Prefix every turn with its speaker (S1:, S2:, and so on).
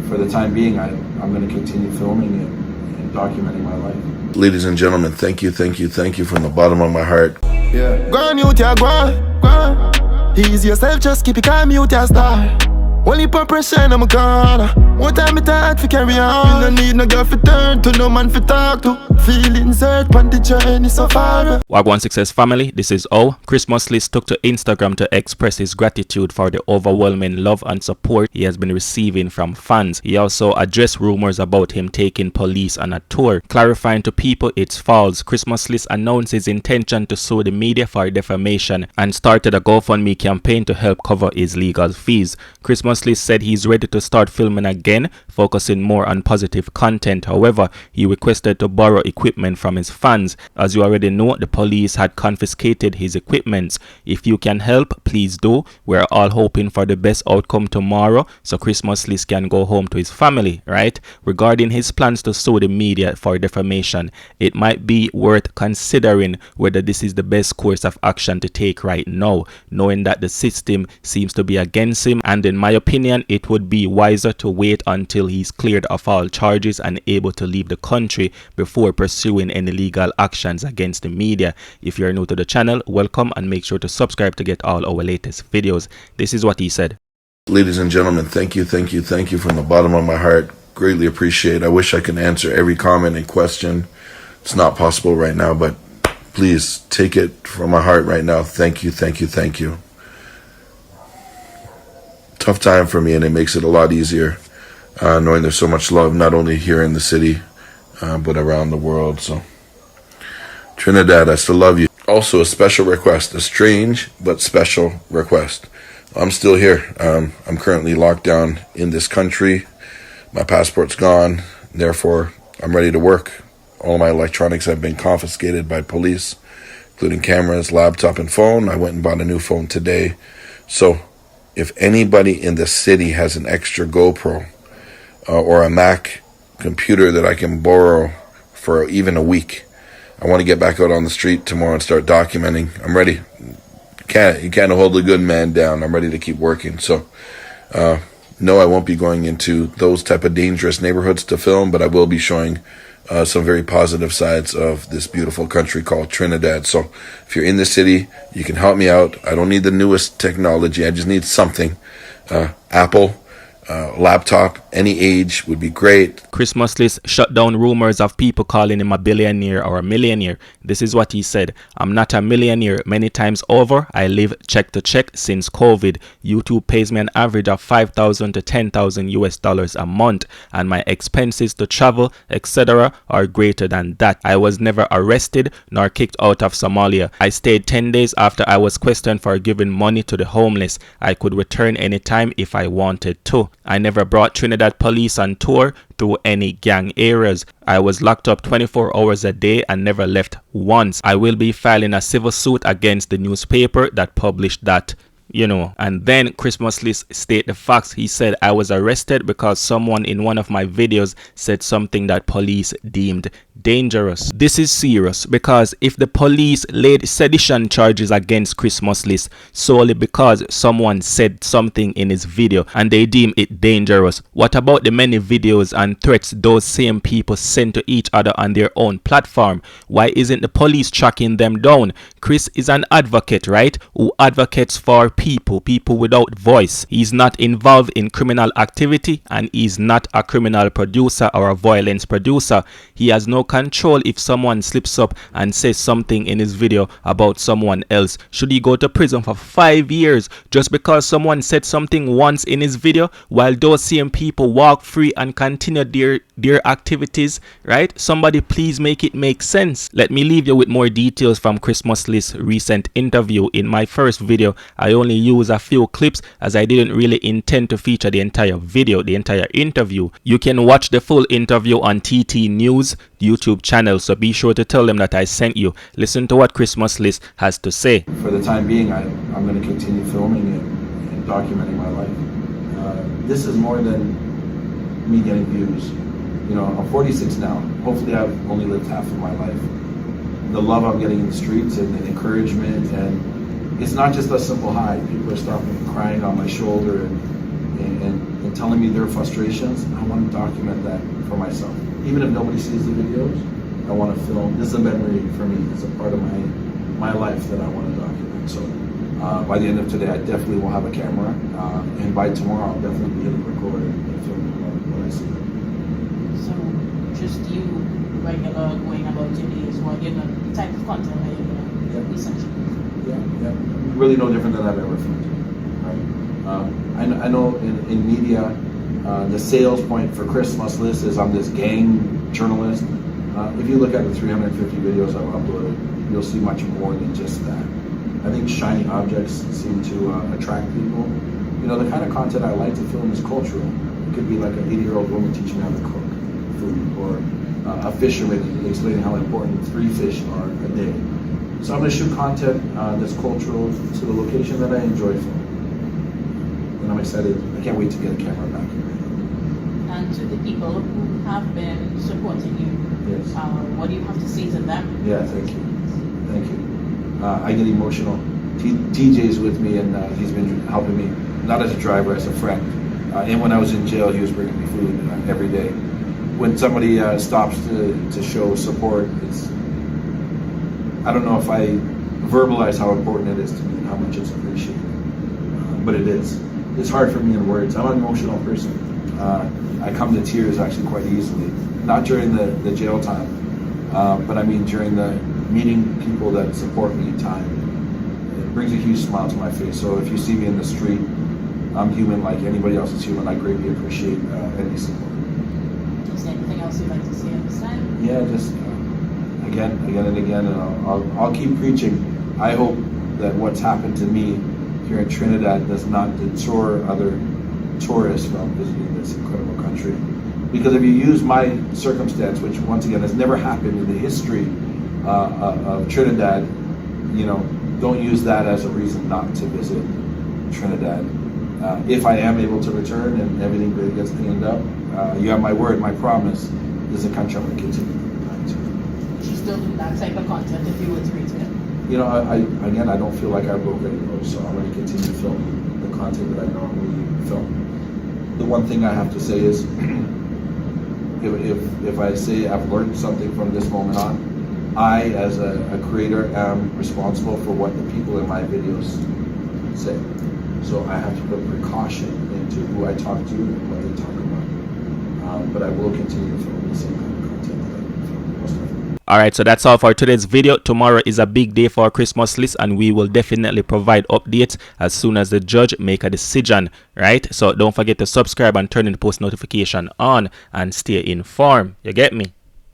S1: for the time being, I'm going to continue filming it and documenting my life.
S2: Ladies and gentlemen, thank you from the bottom of my heart.
S1: Yeah.
S3: Go on, mute ya, go on. Ease yourself, just keep it calm, mute ya, star. Only per pressure, I'm a corner. One time it hard to carry on. You no need no girl for turn to, no man for talk to. Feelings hurt, but the journey so far.
S4: Wagwan Success family, this is O. Christmas List took to Instagram to express his gratitude for the overwhelming love and support he has been receiving from fans. He also addressed rumors about him taking police on a tour. Clarifying to people it's false, Christmas List announced his intention to sue the media for defamation and started a GoFundMe campaign to help cover his legal fees. Christmas List said he's ready to start filming again, focusing more on positive content. However, he requested to borrow equipment from his fans. As you already know, the police had confiscated his equipment. If you can help, please do. We're all hoping for the best outcome tomorrow so Christmas List can go home to his family, right? Regarding his plans to sue the media for defamation, it might be worth considering whether this is the best course of action to take right now, knowing that the system seems to be against him, and in my opinion, it would be wiser to wait until he's cleared of all charges and able to leave the country before pursuing any legal actions against the media. If you're new to the channel, welcome, and make sure to subscribe to get all our latest videos. This is what he said.
S2: Ladies and gentlemen, thank you from the bottom of my heart. Greatly appreciate. I wish I could answer every comment and question. It's not possible right now, but please take it from my heart right now. Thank you. Tough time for me, and it makes it a lot easier knowing there's so much love, not only here in the city, but around the world. So, Trinidad, I still love you. Also, a special request, a strange but special request. I'm still here. I'm currently locked down in this country. My passport's gone. Therefore, I'm ready to work. All my electronics have been confiscated by police, including cameras, laptop, and phone. I went and bought a new phone today. So, if anybody in the city has an extra GoPro or a Mac computer that I can borrow for even a week, I want to get back out on the street tomorrow and start documenting. I'm ready. You can't hold a good man down. I'm ready to keep working. So, no, I won't be going into those type of dangerous neighborhoods to film, but I will be showing some very positive sides of this beautiful country called Trinidad. So if you're in the city, you can help me out. I don't need the newest technology. I just need something. Apple, laptop, any age would be great.
S4: Christmas List shut down rumors of people calling him a billionaire or a millionaire. This is what he said. I'm not a millionaire. Many times over, I live check to check since COVID. YouTube pays me an average of $5,000 to $10,000 a month, and my expenses to travel, etc. are greater than that. I was never arrested nor kicked out of Somalia. I stayed 10 days after I was questioned for giving money to the homeless. I could return anytime if I wanted to. I never brought Trinidad police on tour through any gang areas. I was locked up 24 hours a day and never left once. I will be filing a civil suit against the newspaper that published that. And then Christmas List state the facts. He said, I was arrested because someone in one of my videos said something that police deemed dangerous. This is serious, because if the police laid sedition charges against Christmas List solely because someone said something in his video and they deem it dangerous, what about the many videos and threats those same people send to each other on their own platform? Why isn't the police tracking them down? Chris is an advocate, right? Who advocates for people without voice. He's not involved in criminal activity, and he's not a criminal producer or a violence producer. He has no control if someone slips up and says something in his video about someone else. Should he go to prison for 5 years just because someone said something once in his video, while those same people walk free and continue their activities, right? Somebody please make it make sense. Let me leave you with more details from Christmas List's recent interview. In my first video, I only used a few clips as I didn't really intend to feature the entire video, the entire interview. You can watch the full interview on TT News YouTube channel, so be sure to tell them that I sent you. Listen to what Christmas List has to say.
S1: For the time being, I'm going to continue filming it and documenting my life. This is more than me getting views. I'm 46 now. Hopefully I've only lived half of my life. The love I'm getting in the streets and the encouragement, and it's not just a simple hi. People are stopping and crying on my shoulder, and and telling me their frustrations, I want to document that for myself. Even if nobody sees the videos, I want to film. This is a memory for me. It's a part of my life that I want to document. So by the end of today, I definitely will have a camera, and by tomorrow, I'll definitely be able to record and film what I see.
S5: So just you regular going about your day is what you're the type of content that you're gonna essentially.
S1: Yeah. Really no different than I've ever filmed. Right? I know in media, the sales point for Christmas list is I'm this gang journalist. If you look at the 350 videos I've uploaded, you'll see much more than just that. I think shiny objects seem to attract people. You know, the kind of content I like to film is cultural. It could be like an 80-year-old woman teaching me how to cook food, or a fisherman explaining how important 3 fish are a day. So I'm going to shoot content that's cultural to the location that I enjoy filming. And I'm excited. I can't wait to get a camera back here.
S5: And to the people who have been supporting you,
S1: Yes.
S5: What do you have to say to them?
S1: Yeah, thank you. Thank you. I get emotional. TJ's with me, and he's been helping me, not as a driver, as a friend. And when I was in jail, he was bringing me food every day. When somebody stops to show support, I don't know if I verbalize how important it is to me and how much it's appreciated. But it is. It's hard for me in words. I'm an emotional person. I come to tears actually quite easily. Not during the jail time, but I mean during the meeting people that support me time. It brings a huge smile to my face. So if you see me in the street, I'm human like anybody else is human. I greatly appreciate any support.
S5: Is there anything else you'd like to say at this time?
S1: Yeah, just again and again, and I'll keep preaching. I hope that what's happened to me here in Trinidad does not deter other tourists from visiting this incredible country. Because if you use my circumstance, which once again has never happened in the history of Trinidad, you know, don't use that as a reason not to visit Trinidad. If I am able to return and everything really gets cleaned up, you have my word, my promise. This is a country I'm going to continue to.
S5: Would you still do that type of content if you were to return?
S1: You know, I don't feel like I broke any rules, so I'm going to continue filming the content that I normally film. The one thing I have to say is, if I say I've learned something from this moment on, I, as a creator, am responsible for what the people in my videos say. So I have to put precaution into who I talk to and what they talk about. But I will continue to film the same kind of content that I film most of.
S4: Alright, so that's all for today's video. Tomorrow is a big day for our Christmas list, and we will definitely provide updates as soon as the judge make a decision, right? So don't forget to subscribe and turn in the post notification on and stay informed. You get me?